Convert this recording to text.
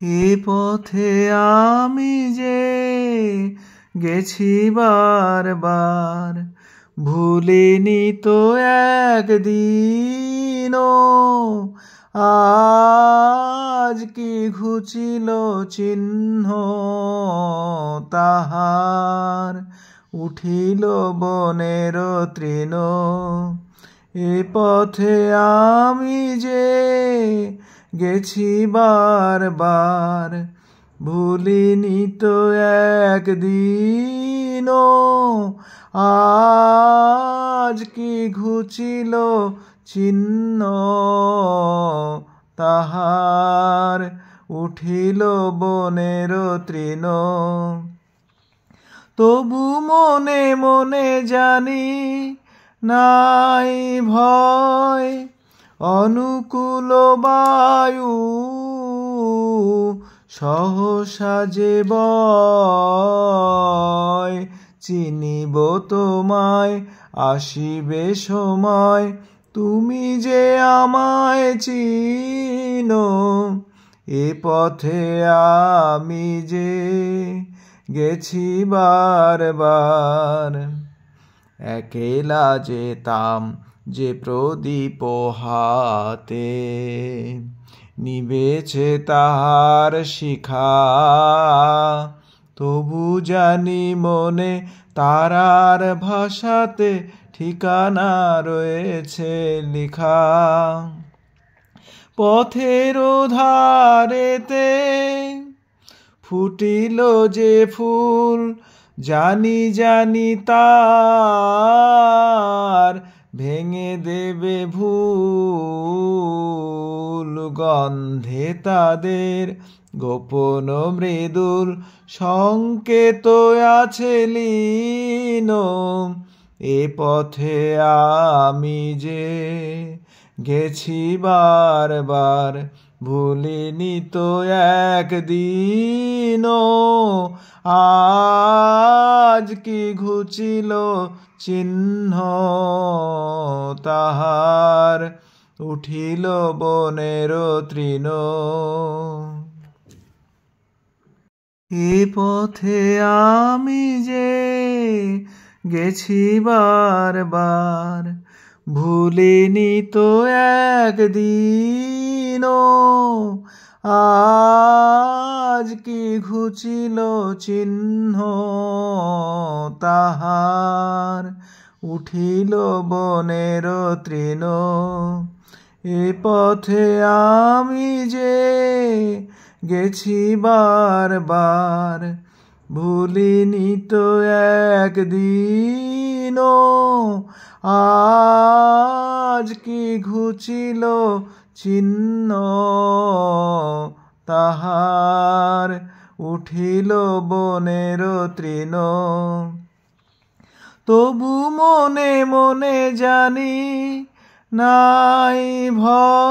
এ পথে আমি যে গেছি বারবার, ভুলিনি তো একদিনও। আজ কি ঘুচিল চিহ্ন তাহার, উঠিল বনের তৃণ। এ পথে আমি যে গেছি বারবার, ভুলিনি তো একদিনও। আজ কি ঘুচিল চিহ্ন তাহার, উঠিল বনের তৃণ। তবু মনে মনে জানি নাই ভয়, অনুকূল বায়ু সহসা যে বয়। চিনিব তোমায়, আসিবে সময়, তুমি যে আমায় চিনো। এ পথে আমি যে গেছি বারবার। একেলা যেতাম যে প্রদীপ হাতে, নিবেছে তাহার শিখা। তবু জানি মনে তারার ভাষাতে ঠিকানা রয়েছে লিখা। পথের ধারেতে ফুটিল যে ফুল, জানি জানি তার ভেঙে দেবে ভুল। গন্ধে তাদের গোপন মৃদুল সংকেত আছে লীন। এ পথে আমি যে গেছি বারবার, ভুলিনি তো একদিনও। আজ কি ঘুচিল চিহ্ন তাহার, উঠিল বনের তৃণ। এ পথে আমি যে গেছি বারবার, ভুলিনি তো একদিনও। আজ কি ঘুচিল চিহ্ন তাহার, উঠিল বনের তৃণ। এ পথে আমি যে গেছি বারবার, ভুলিনি তো একদিনও। আজ কি ঘুচিল চিহ্ন তাহার, উঠিল বনের তৃণ। তবু মনে মনে জানি নাই ভয়।